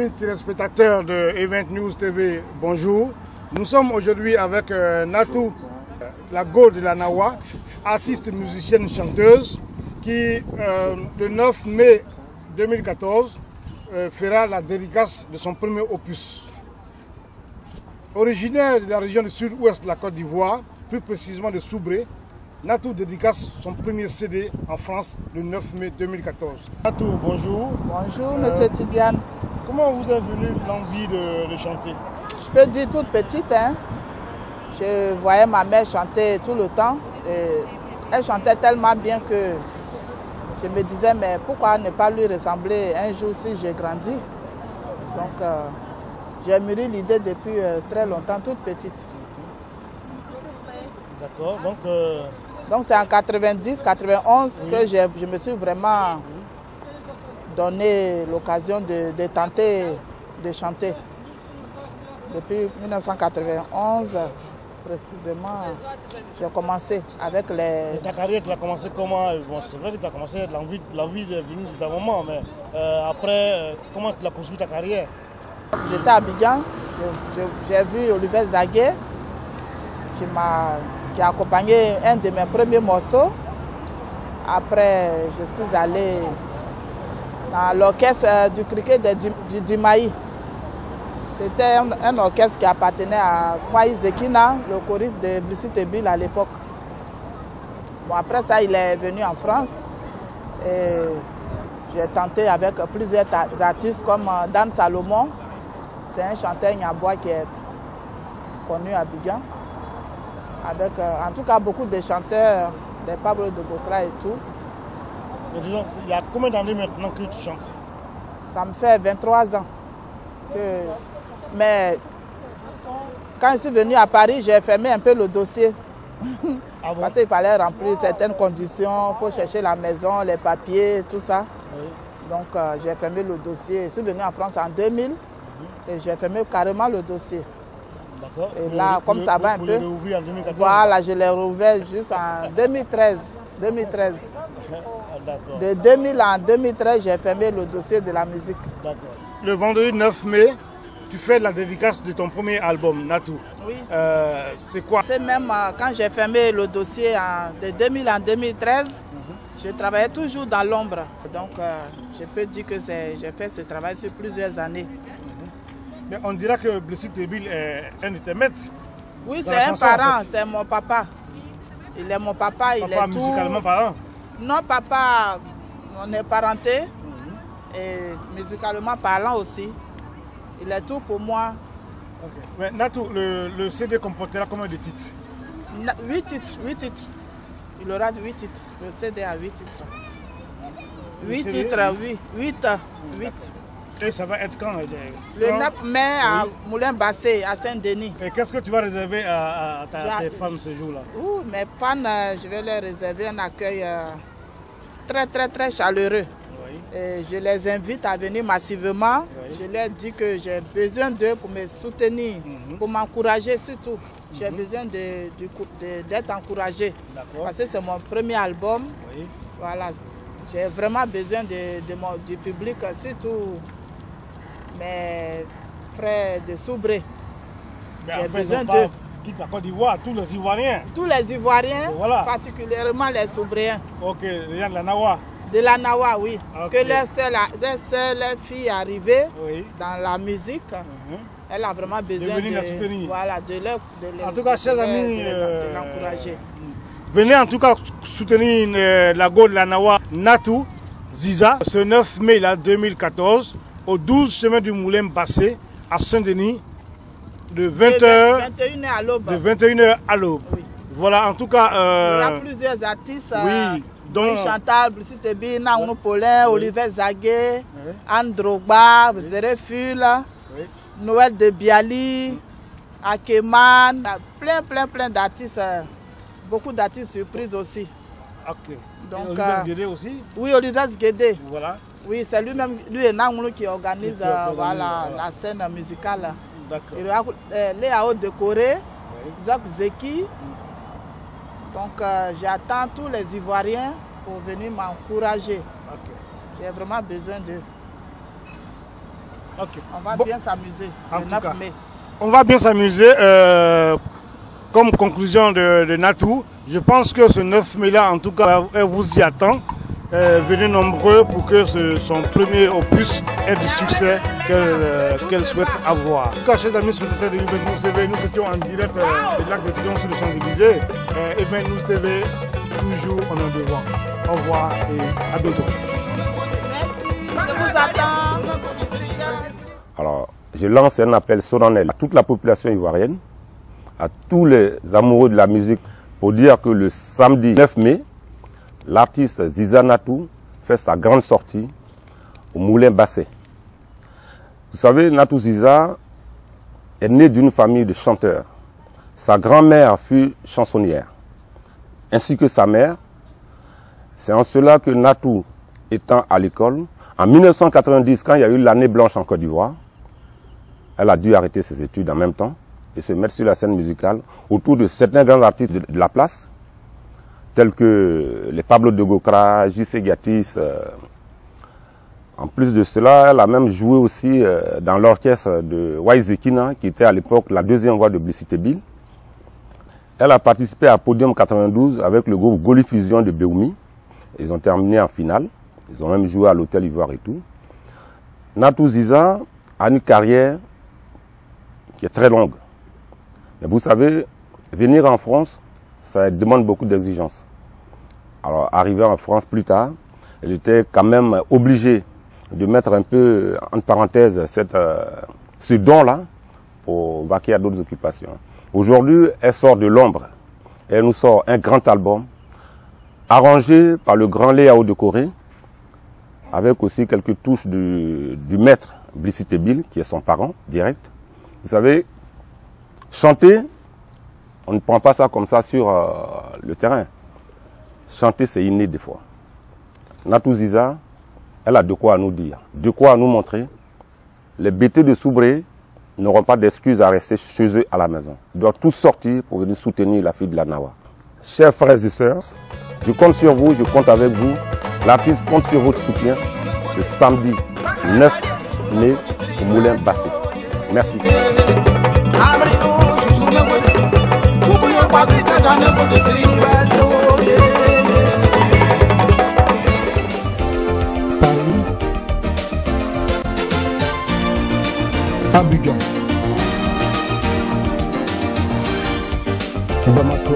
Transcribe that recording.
amis téléspectateurs de Event News TV, bonjour. Nous sommes aujourd'hui avec Natou, la Go de la Nawa, artiste, musicienne, chanteuse, qui le 9 mai 2014 fera la dédicace de son premier opus. Originaire de la région du sud-ouest de la Côte d'Ivoire, plus précisément de Soubré, Natou dédicace son premier CD en France le 9 mai 2014. Natou, bonjour. Bonjour, monsieur Tidiane. Comment vous est venue l'envie de chanter? Je peux dire toute petite, hein. Je voyais ma mère chanter tout le temps. Et elle chantait tellement bien que je me disais, mais pourquoi ne pas lui ressembler un jour si j'ai grandi? Donc, j'ai mûri l'idée depuis très longtemps, toute petite. D'accord, donc c'est en 90, 91 que je me suis vraiment donné l'occasion de tenter de chanter. Depuis 1991, précisément, j'ai commencé avec les... Ta carrière, tu as commencé comment? Bon, c'est vrai que tu as commencé, l'envie de venir de ta maman, mais après, comment tu as poursuivi ta carrière? J'étais à Abidjan, j'ai vu Olivier Zagué qui a accompagné un de mes premiers morceaux. Après, je suis allée dans l'orchestre du cricket du Dimaï. C'était un orchestre qui appartenait à Kwai Zekina, le choriste de Brigitte Bill à l'époque. Bon, après ça, il est venu en France et j'ai tenté avec plusieurs artistes comme Dan Salomon. C'est un chanteur nyabois qui est connu à Abidjan. Avec en tout cas beaucoup de chanteurs, des Pablo de Bokra et tout. Mais disons, il y a combien d'années maintenant que tu chantes? Ça me fait 23 ans. Mais quand je suis venue à Paris, j'ai fermé un peu le dossier. Ah bon? Parce qu'il fallait remplir certaines conditions, il faut chercher la maison, les papiers, tout ça. Oui. Donc j'ai fermé le dossier. Je suis venue en France en 2000 et j'ai fermé carrément le dossier. Et là, comme ça va un peu, voilà, je l'ai rouvert juste en 2013. De 2000 à 2013, j'ai fermé le dossier de la musique. Le vendredi 9 mai, tu fais la dédicace de ton premier album, Natou. Oui. C'est quoi? C'est même quand j'ai fermé le dossier de 2000 à 2013, je travaillais toujours dans l'ombre. Donc, je peux dire que j'ai fait ce travail sur plusieurs années. Mais on dirait que Brigitte Bill est un de tes maîtres. Oui, c'est un parent, en fait. C'est mon papa. Il est mon papa, il est tout... musicalement parlant? Non, papa, on est parenté. Et musicalement parlant aussi. Il est tout pour moi. Okay. Mais Natou, le CD comportera combien de titres? 8 titres. Il aura 8 titres. Le CD a 8 titres. 8 titres, oui. 8. Et ça va être quand? Le 9 mai à Moulin-Bassé, à Saint-Denis. Et qu'est-ce que tu vas réserver à tes fans ce jour-là? Mes fans, je vais leur réserver un accueil très chaleureux. Oui. Et je les invite à venir massivement. Oui. Je leur dis que j'ai besoin d'eux pour me soutenir, pour m'encourager surtout. J'ai besoin d'être encouragé. Parce que c'est mon premier album. Oui. Voilà. J'ai vraiment besoin du public, surtout mes frères de Soubré. J'ai besoin d'eux. Toute la Côte d'Ivoire, tous les Ivoiriens. Tous les Ivoiriens, voilà. Particulièrement les Soubréens. Ok, les gens de la Nawa. De la Nawa, oui. Okay. Que leur seule fille arrivée dans la musique, elle a vraiment besoin en tout cas, chers amis, de l'encourager. Venez en tout cas soutenir la Go de la Nawa, Natou Ziza, ce 9 mai 2014, au 12 chemin du Moulin Bassé, à Saint-Denis, de 20h 21h à l'aube. De 21h à l'aube. Oui. Voilà, en tout cas... il y aura plusieurs artistes. Donc Chantal, Brigitte Bill, Naounou Paulin, Olivier Zagué, Anne Drogba, Zereful, Noël de Biali, Akeman, plein d'artistes. Beaucoup d'artistes surprises aussi. Ok. Donc, Olivier Guédé aussi? Oui, Olivier Guédé. Voilà. Oui, c'est lui-même, lui et Naounou qui organise la scène musicale. D'accord. Il y a Léao Décoré, Zok Zeki. Donc j'attends tous les Ivoiriens pour venir m'encourager. Okay. J'ai vraiment besoin de... Okay. On va bien s'amuser le 9 mai. On va bien s'amuser. Comme conclusion de Natou, je pense que ce 9 mai-là, en tout cas, elle vous y attend. Venez nombreux pour que son premier opus ait du succès qu'elle souhaite avoir. En tout cas, chers amis spectateurs de Event News TV, nous étions en direct de l'Arc de Triomphe sur le Champs-Élysées. Event News TV, toujours en devant. Au revoir et à bientôt. Merci, je vous attends. Alors, je lance un appel solennel à toute la population ivoirienne, à tous les amoureux de la musique, pour dire que le samedi 9 mai, l'artiste Ziza Natou fait sa grande sortie au Moulin Basset. Vous savez, Natou Ziza est né d'une famille de chanteurs. Sa grand-mère fut chansonnière, ainsi que sa mère. C'est en cela que Natou, étant à l'école, en 1990, quand il y a eu l'année blanche en Côte d'Ivoire, elle a dû arrêter ses études en même temps et se mettre sur la scène musicale autour de certains grands artistes de la place, tels que les Pablo de Gokra, J.C. Gatis. En plus de cela, elle a même joué aussi dans l'orchestre de Waizekina, qui était à l'époque la deuxième voix de Blicité Bill. Elle a participé à Podium 92 avec le groupe Goli Fusion de Beoumi. Ils ont terminé en finale. Ils ont même joué à l'Hôtel Ivoire et tout. Natou Ziza a une carrière qui est très longue. Mais vous savez, venir en France, ça demande beaucoup d'exigences. Alors, arriver en France plus tard, elle était quand même obligée de mettre un peu en parenthèse ce don-là pour vaquer à d'autres occupations. Aujourd'hui, elle sort de l'ombre. Elle nous sort un grand album arrangé par le grand Léao de Corée, avec aussi quelques touches du maître Blicité Bill, qui est son parent direct. Vous savez, chanter, on ne prend pas ça comme ça sur le terrain. Chanter, c'est inné des fois. Natou Ziza, elle a de quoi nous dire, de quoi nous montrer. Les bêtés de Soubré n'auront pas d'excuses à rester chez eux à la maison. Ils doivent tous sortir pour venir soutenir la fille de la Nawa. Chers frères et sœurs, je compte sur vous, je compte avec vous. L'artiste compte sur votre soutien le samedi 9 mai au Moulin Basset. Merci. Abidjan, Bamako,